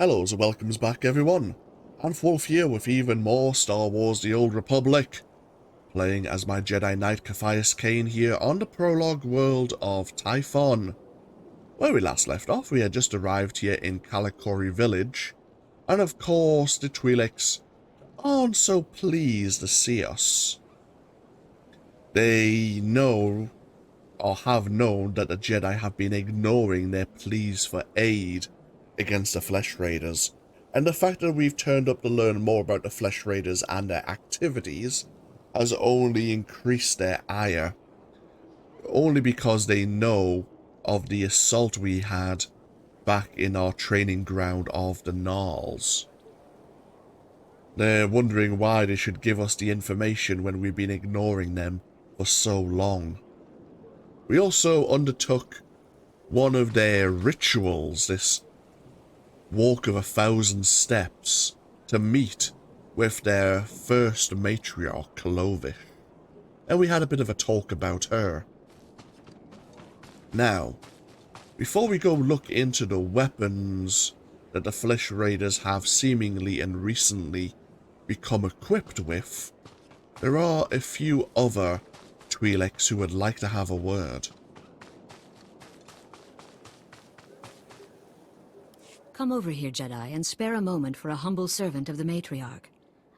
Hellos and welcomes back everyone, and Wolf here with even more Star Wars The Old Republic, playing as my Jedi Knight Ciaphas Cain here on the prologue world of Tython. Where we last left off, we had just arrived here in Kalikori village, and of course the Twi'leks aren't so pleased to see us. They know, or have known, that the Jedi have been ignoring their pleas for aid against the Flesh Raiders, and the fact that we've turned up to learn more about the Flesh Raiders and their activities has only increased their ire, only because they know of the assault we had back in our training ground of the Gnarls. They're wondering why they should give us the information when we've been ignoring them for so long. We also undertook one of their rituals, this walk of 1,000 steps, to meet with their first matriarch, Clovis, and we had a bit of a talk about her. Now, before we go look into the weapons that the Flesh Raiders have seemingly and recently become equipped with, there are a few other Twi'leks who would like to have a word. Come over here, Jedi, and spare a moment for a humble servant of the matriarch.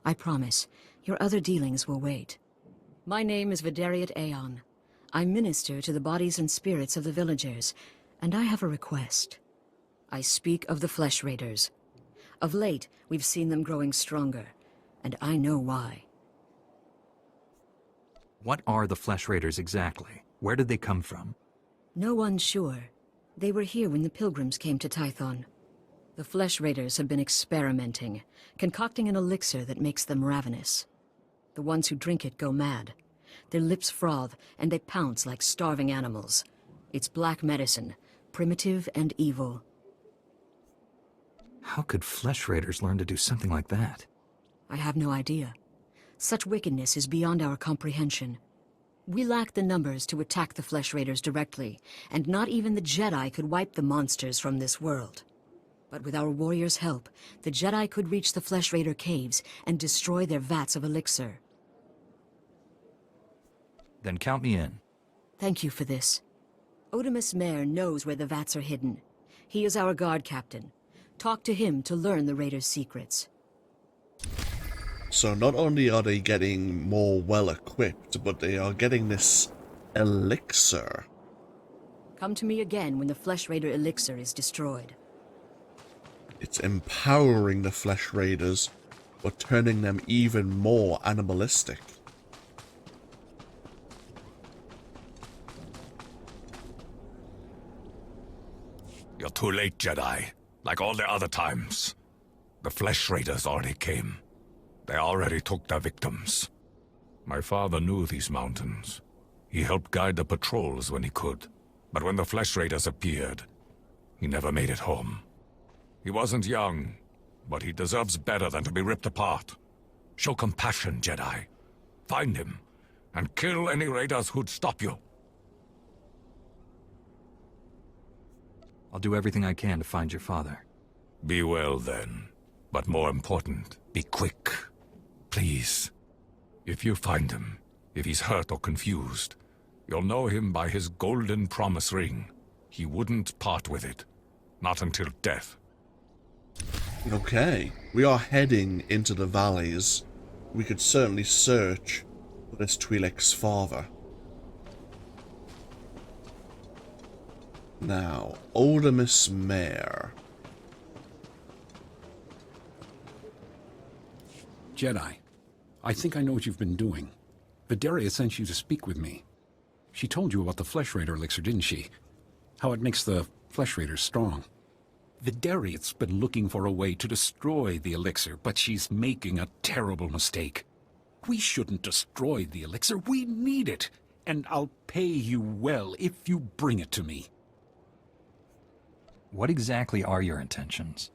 I promise, your other dealings will wait. My name is Vidariat Aeon. I minister to the bodies and spirits of the villagers, and I have a request. I speak of the Flesh Raiders. Of late, we've seen them growing stronger, and I know why. What are the Flesh Raiders exactly? Where did they come from? No one's sure. They were here when the pilgrims came to Tython. The Flesh Raiders have been experimenting, concocting an elixir that makes them ravenous. The ones who drink it go mad. Their lips froth, and they pounce like starving animals. It's black medicine, primitive and evil. How could Flesh Raiders learn to do something like that? I have no idea. Such wickedness is beyond our comprehension. We lack the numbers to attack the Flesh Raiders directly, and not even the Jedi could wipe the monsters from this world. But with our warriors' help, the Jedi could reach the Flesh Raider caves and destroy their vats of elixir. Then count me in. Thank you for this. Otimus Mare knows where the vats are hidden. He is our guard captain. Talk to him to learn the Raiders' secrets. So not only are they getting more well-equipped, but they are getting this elixir. Come to me again when the Flesh Raider elixir is destroyed. It's empowering the Flesh Raiders, but turning them even more animalistic. You're too late, Jedi. Like all the other times. The Flesh Raiders already came. They already took their victims. My father knew these mountains. He helped guide the patrols when he could. But when the Flesh Raiders appeared, he never made it home. He wasn't young, but he deserves better than to be ripped apart. Show compassion, Jedi. Find him, and kill any raiders who'd stop you. I'll do everything I can to find your father. Be well, then. But more important, be quick. Please. If you find him, if he's hurt or confused, you'll know him by his golden promise ring. He wouldn't part with it. Not until death. Okay, we are heading into the valleys. We could certainly search for this Twi'lek's father. Now, Otimus Mare. Jedi, I think I know what you've been doing. Vidaria sent you to speak with me. She told you about the Flesh Raider elixir, didn't she? How it makes the Flesh Raiders strong. Vidariat's been looking for a way to destroy the elixir, but she's making a terrible mistake. We shouldn't destroy the elixir, we need it! And I'll pay you well if you bring it to me. What exactly are your intentions?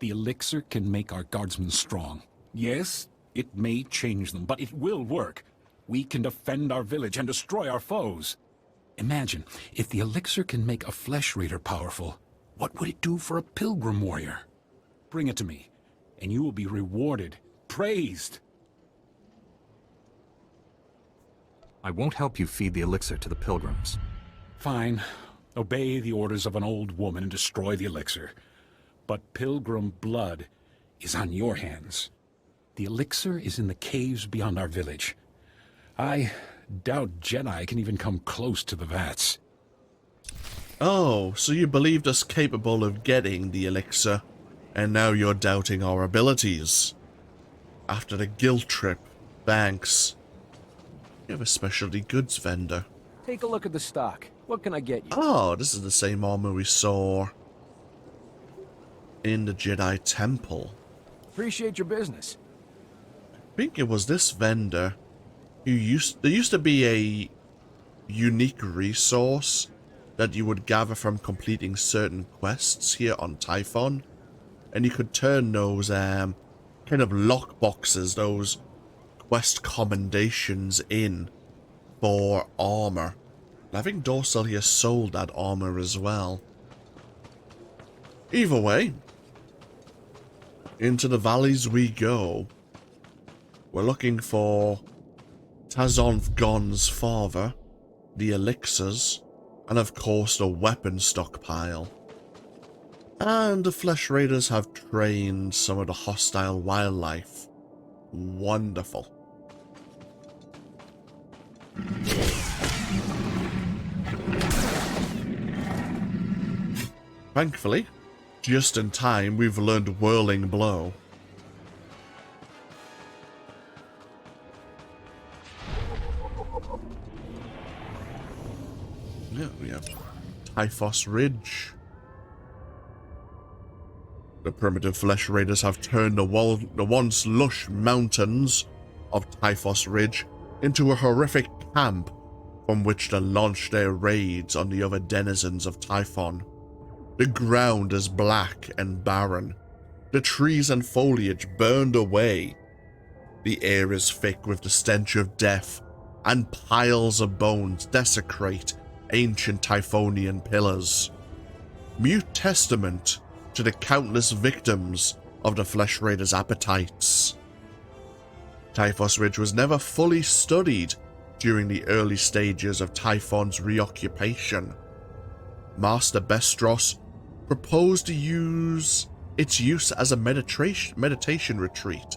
The elixir can make our guardsmen strong. Yes, it may change them, but it will work. We can defend our village and destroy our foes. Imagine, if the elixir can make a Flesh Raider powerful, what would it do for a pilgrim warrior? Bring it to me, and you will be rewarded, praised. I won't help you feed the elixir to the pilgrims. Fine. Obey the orders of an old woman and destroy the elixir. But pilgrim blood is on your hands. The elixir is in the caves beyond our village. I doubt Jedi can even come close to the vats. Oh, so you believed us capable of getting the elixir, and now you're doubting our abilities. After the guilt trip, thanks. You have a specialty goods vendor. Take a look at the stock. What can I get you? Oh, this is the same armor we saw in the Jedi Temple. Appreciate your business. I think it was this vendor who there used to be a unique resource that you would gather from completing certain quests here on Tython, and you could turn those kind of lock boxes, those quest commendations in for armor. I think Dorsal here sold that armor as well. Either way, into the valleys we go. We're looking for Tazonth Gon's father, the elixirs, and of course the weapon stockpile. And the Flesh Raiders have trained some of the hostile wildlife. Wonderful. Thankfully, just in time, we've learned Whirling Blow. Yeah, we have Typhos Ridge. The primitive Flesh Raiders have turned the once lush mountains of Typhos Ridge into a horrific camp from which to launch their raids on the other denizens of Typhon. The ground is black and barren, the trees and foliage burned away. The air is thick with the stench of death, and piles of bones desecrate ancient Typhonian pillars. Mute testament to the countless victims of the Flesh Raiders' appetites. Typhos Ridge was never fully studied during the early stages of Typhon's reoccupation. Master Bestros proposed to use its use as a meditation retreat,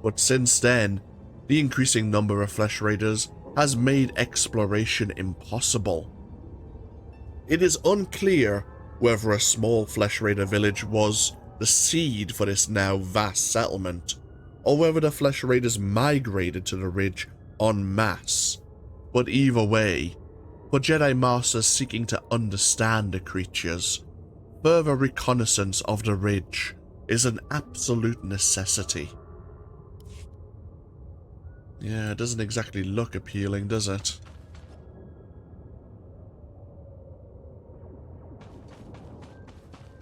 but since then, the increasing number of Flesh Raiders has made exploration impossible. It is unclear whether a small Flesh Raider village was the seed for this now vast settlement, or whether the Flesh Raiders migrated to the ridge en masse. But either way, for Jedi Masters seeking to understand the creatures, further reconnaissance of the ridge is an absolute necessity. Yeah, it doesn't exactly look appealing, does it?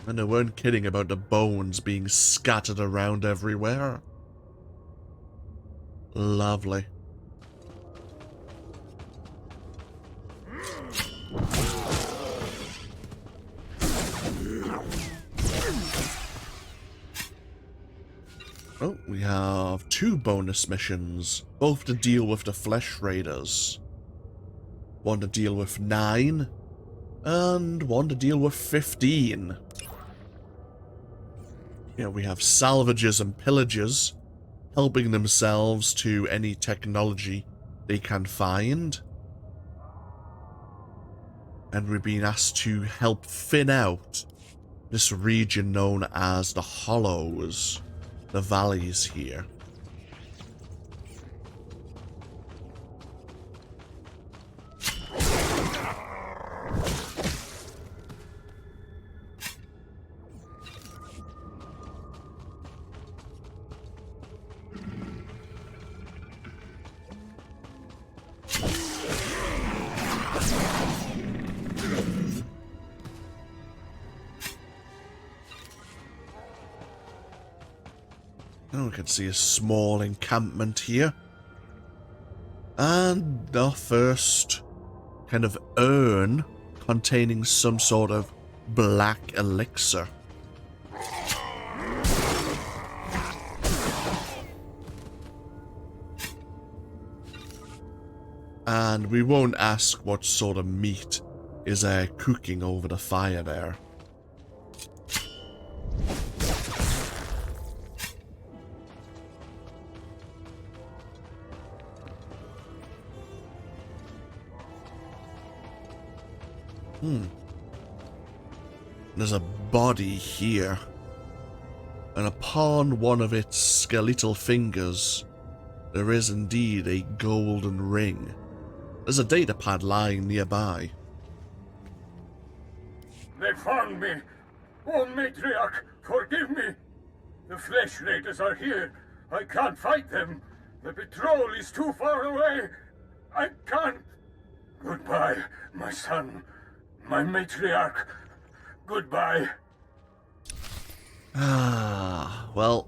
And they weren't kidding about the bones being scattered around everywhere. Lovely. Oh, we have 2 bonus missions, both to deal with the Flesh Raiders. One to deal with 9, and one to deal with 15. Yeah, we have salvagers and pillagers helping themselves to any technology they can find. And we're being asked to help thin out this region known as the Hollows, the valleys here. Oh, we can see a small encampment here. And the first kind of urn containing some sort of black elixir. And we won't ask what sort of meat is cooking over the fire there. There's a body here. And upon one of its skeletal fingers, there is indeed a golden ring. There's a datapad lying nearby. They found me! Oh, Matriarch, forgive me! The Flesh Raiders are here. I can't fight them. The patrol is too far away. I can't. Goodbye, my son. My Matriarch. Goodbye. Ah, well.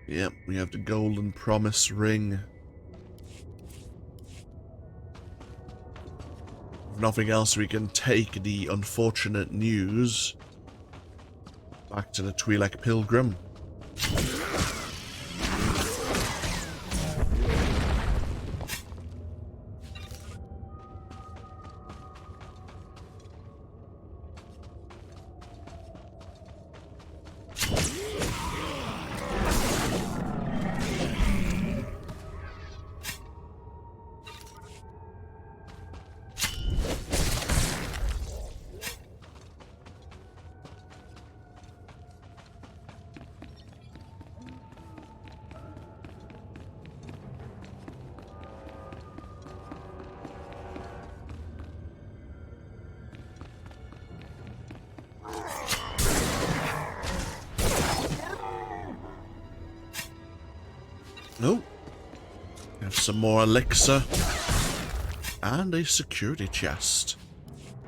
Yep, we have the golden promise ring. If nothing else, we can take the unfortunate news back to the Twi'lek Pilgrim. Oh, have some more elixir and a security chest.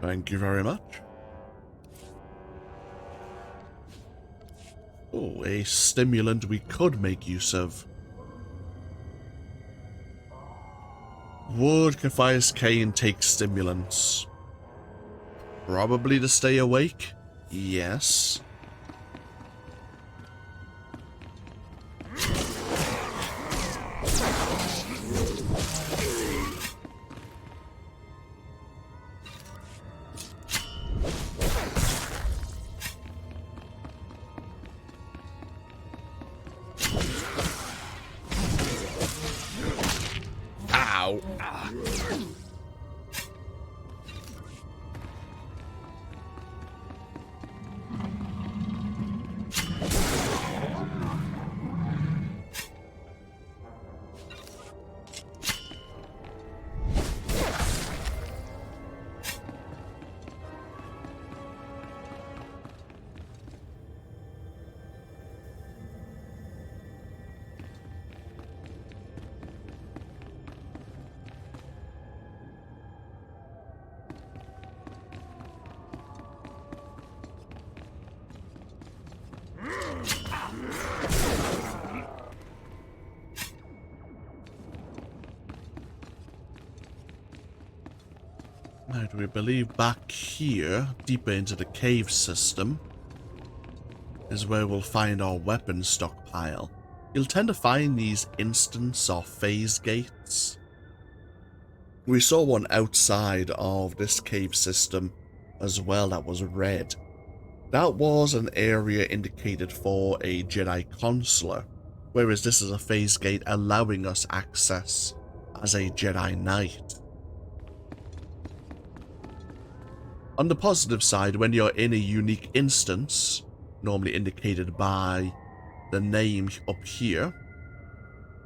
Thank you very much. Oh, a stimulant we could make use of. Would Ciaphas Cain take stimulants? Probably to stay awake? Yes. Ow. Now, do we believe back here, deeper into the cave system, is where we'll find our weapon stockpile. You'll tend to find these instance or phase gates. We saw one outside of this cave system as well that was red. That was an area indicated for a Jedi consular, whereas this is a phase gate allowing us access as a Jedi Knight. On the positive side, when you're in a unique instance, normally indicated by the name up here,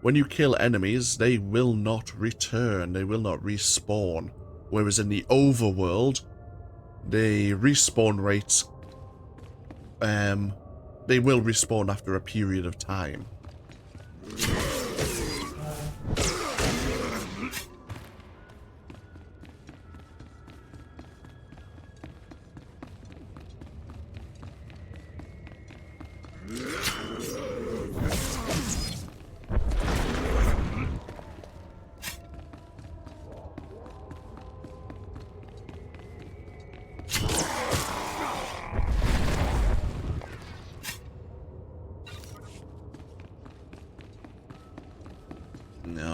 when you kill enemies, they will not return, they will not respawn. Whereas in the overworld, the respawn rates, they will respawn after a period of time.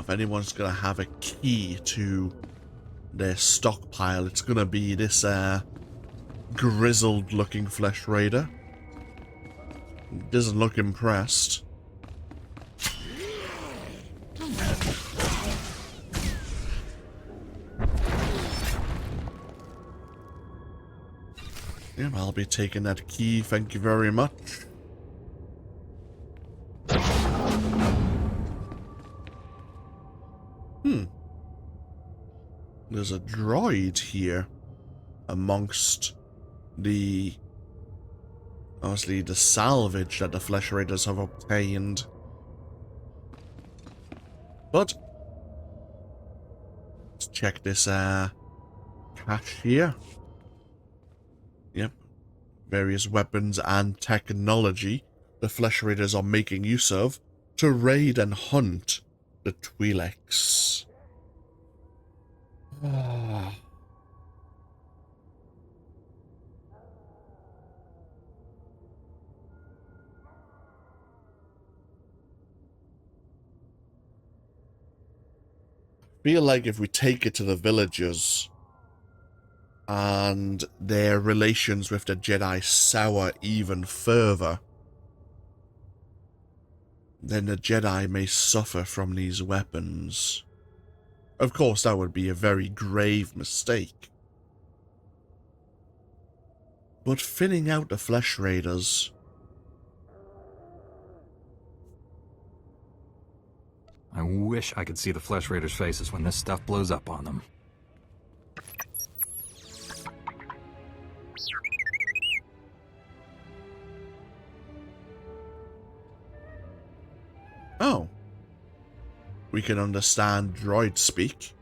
if anyone's gonna have a key to their stockpile, it's gonna be this grizzled looking flesh raider. Doesn't look impressed. Yeah, I'll be taking that key, thank you very much. There's a droid here amongst the, obviously, the salvage that the flesh raiders have obtained. But let's check this cache here. Yep. Various weapons and technology the flesh raiders are making use of to raid and hunt the Twi'leks. Feel like if we take it to the villagers and their relations with the Jedi sour even further, then the Jedi may suffer from these weapons. Of course, that would be a very grave mistake. But thinning out the flesh raiders... I wish I could see the flesh raiders' faces when this stuff blows up on them. Oh. We can understand droid speak.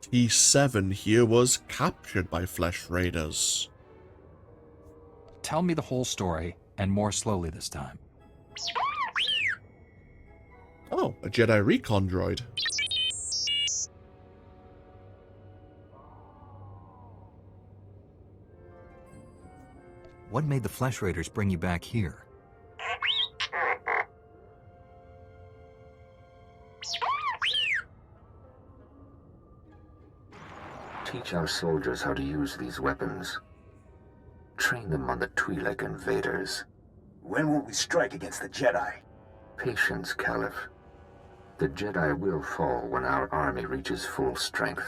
T7 here was captured by flesh raiders. Tell me the whole story, and more slowly this time. Oh, a Jedi recon droid. What made the flesh raiders bring you back here? Teach our soldiers how to use these weapons. Train them on the Twi'lek invaders. When will we strike against the Jedi? Patience, Caliph. The Jedi will fall when our army reaches full strength.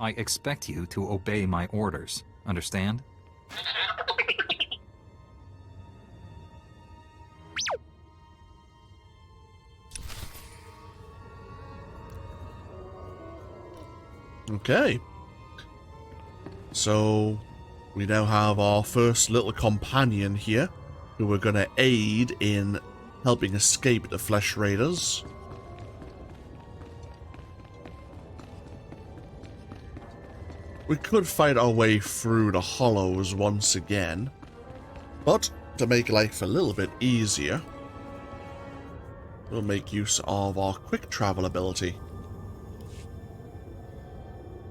I expect you to obey my orders. Understand? Okay. So, we now have our first little companion here, who we're going to aid in helping escape the flesh raiders. We could fight our way through the hollows once again, but to make life a little bit easier, we'll make use of our quick travel ability.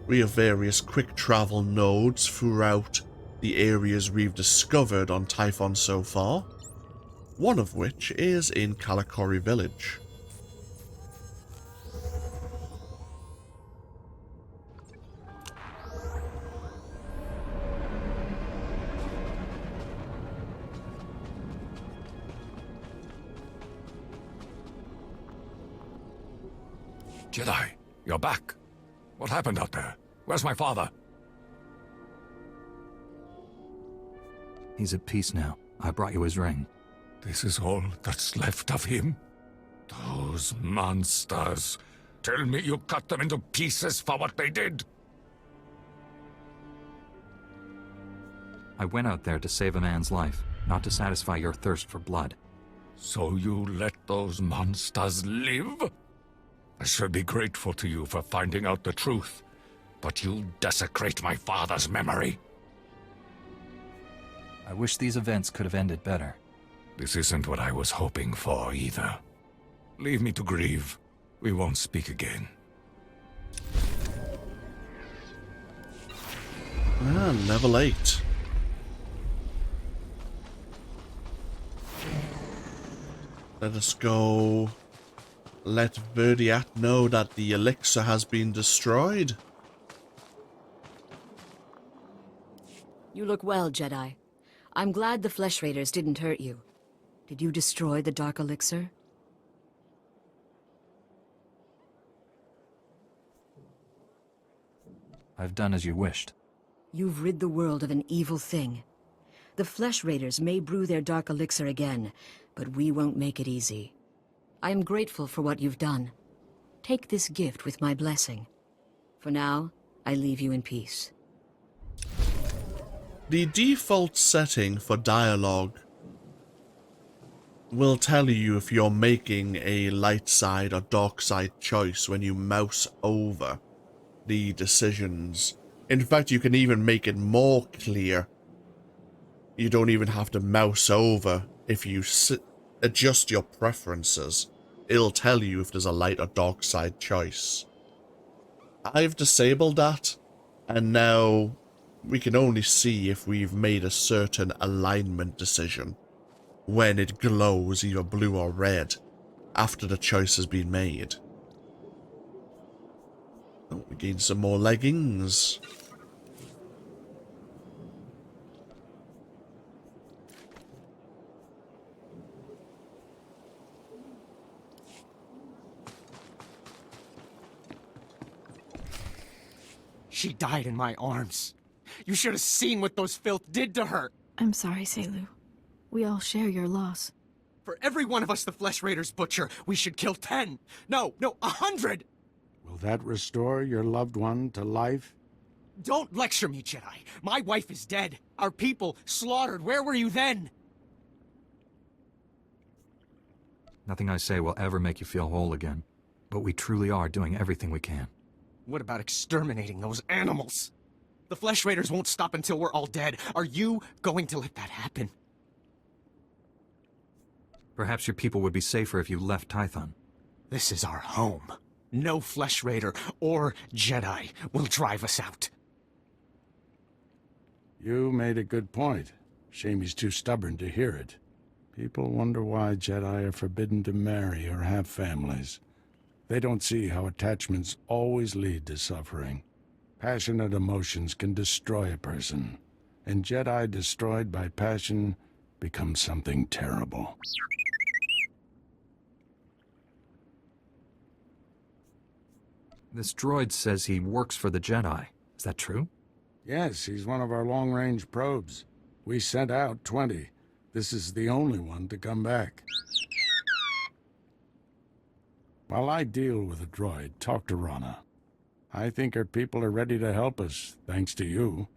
We have various quick travel nodes throughout the areas we've discovered on Tython so far, one of which is in Kalikori Village. Jedi, you're back. What happened out there? Where's my father? He's at peace now. I brought you his ring. This is all that's left of him? Those monsters. Tell me you cut them into pieces for what they did. I went out there to save a man's life, not to satisfy your thirst for blood. So you let those monsters live? I should be grateful to you for finding out the truth, but you desecrate my father's memory. I wish these events could have ended better. This isn't what I was hoping for, either. Leave me to grieve. We won't speak again. Level 8. Let us go. Let Verdiat know that the elixir has been destroyed. You look well, Jedi. I'm glad the Flesh Raiders didn't hurt you. Did you destroy the Dark Elixir? I've done as you wished. You've rid the world of an evil thing. The Flesh Raiders may brew their Dark Elixir again, but we won't make it easy. I am grateful for what you've done. Take this gift with my blessing. For now, I leave you in peace. The default setting for dialogue will tell you if you're making a light side or dark side choice when you mouse over the decisions. In fact, you can even make it more clear. You don't even have to mouse over. If you adjust your preferences, it'll tell you if there's a light or dark side choice. I've disabled that, and now we can only see if we've made a certain alignment decision when it glows either blue or red after the choice has been made. Oh, we gain some more leggings. She died in my arms. You should have seen what those filth did to her. I'm sorry, Selu. We all share your loss. For every one of us the Flesh Raiders butcher, we should kill 10. No, 100! Will that restore your loved one to life? Don't lecture me, Jedi. My wife is dead. Our people slaughtered. Where were you then? Nothing I say will ever make you feel whole again. But we truly are doing everything we can. What about exterminating those animals? The Flesh Raiders won't stop until we're all dead. Are you going to let that happen? Perhaps your people would be safer if you left Tython. This is our home. No Flesh Raider or Jedi will drive us out. You made a good point. Shame he's too stubborn to hear it. People wonder why Jedi are forbidden to marry or have families. They don't see how attachments always lead to suffering. Passionate emotions can destroy a person, and Jedi destroyed by passion become something terrible. This droid says he works for the Jedi. Is that true? Yes, he's one of our long-range probes. We sent out 20. This is the only one to come back. While I deal with the droid, talk to Rana. I think her people are ready to help us, thanks to you.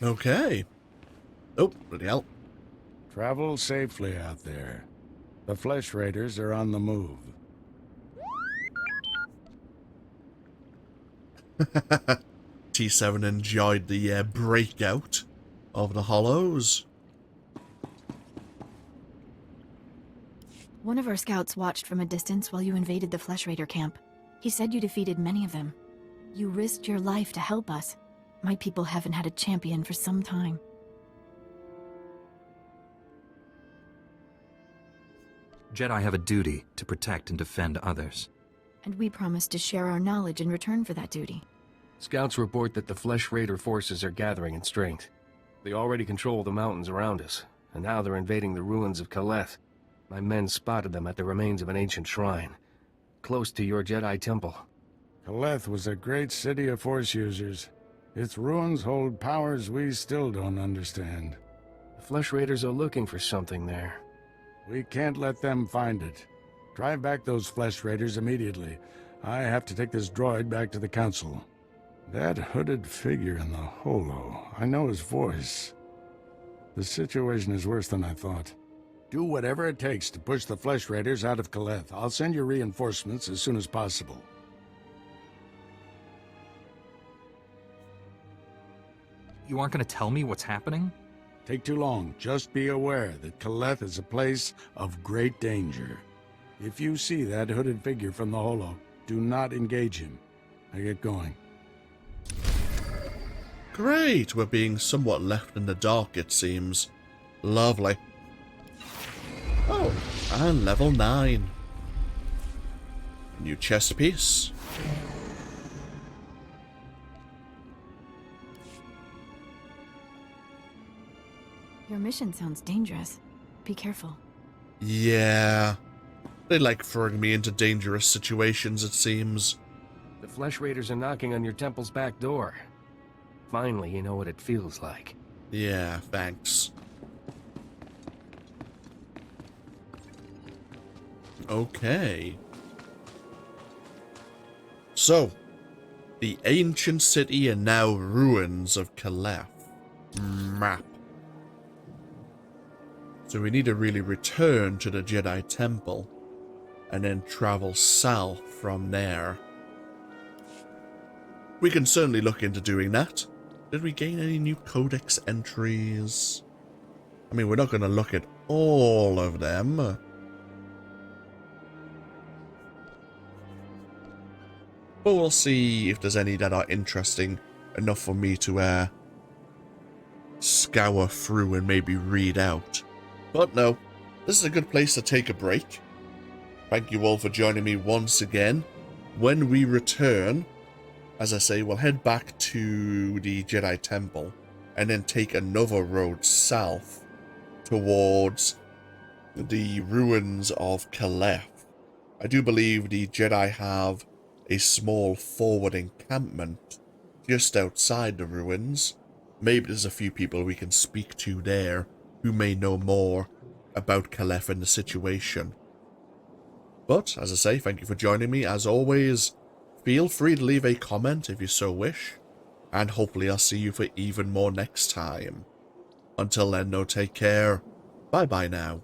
Okay. Oh, bloody hell. Travel safely out there. The Flesh Raiders are on the move. T7 enjoyed the breakout of the hollows. One of our scouts watched from a distance while you invaded the Flesh Raider camp. He said you defeated many of them. You risked your life to help us. My people haven't had a champion for some time. Jedi have a duty to protect and defend others. And we promised to share our knowledge in return for that duty. Scouts report that the Flesh Raider forces are gathering in strength. They already control the mountains around us, and now they're invading the ruins of Kaleth. My men spotted them at the remains of an ancient shrine, close to your Jedi temple. Kaleth was a great city of Force users. Its ruins hold powers we still don't understand. The Flesh Raiders are looking for something there. We can't let them find it. Drive back those Flesh Raiders immediately. I have to take this droid back to the Council. That hooded figure in the holo, I know his voice. The situation is worse than I thought. Do whatever it takes to push the Flesh Raiders out of Kaleth. I'll send you reinforcements as soon as possible. You aren't going to tell me what's happening? Take too long. Just be aware that Kaleth is a place of great danger. If you see that hooded figure from the holo, do not engage him. Now get going. Great, we're being somewhat left in the dark, it seems. Lovely. Oh, and level 9. New chest piece. Your mission sounds dangerous. Be careful. Yeah. They like throwing me into dangerous situations, it seems. The Flesh Raiders are knocking on your temple's back door. Finally, you know what it feels like. Yeah, thanks. Okay. So, the ancient city and now ruins of Caliph. Map. So we need to really return to the Jedi Temple and then travel south from there. We can certainly look into doing that. Did we gain any new codex entries? I mean, we're not going to look at all of them. But we'll see if there's any that are interesting enough for me to scour through and maybe read out. But no, this is a good place to take a break. Thank you all for joining me once again. When we return, as I say, we'll head back to the Jedi Temple and then take another road south towards the ruins of Caliph. I do believe the Jedi have a small forward encampment just outside the ruins. Maybe there's a few people we can speak to there who may know more about Caliph and the situation. But, as I say, thank you for joining me. As always, feel free to leave a comment if you so wish, and hopefully I'll see you for even more next time. Until then, no, take care. Bye-bye now.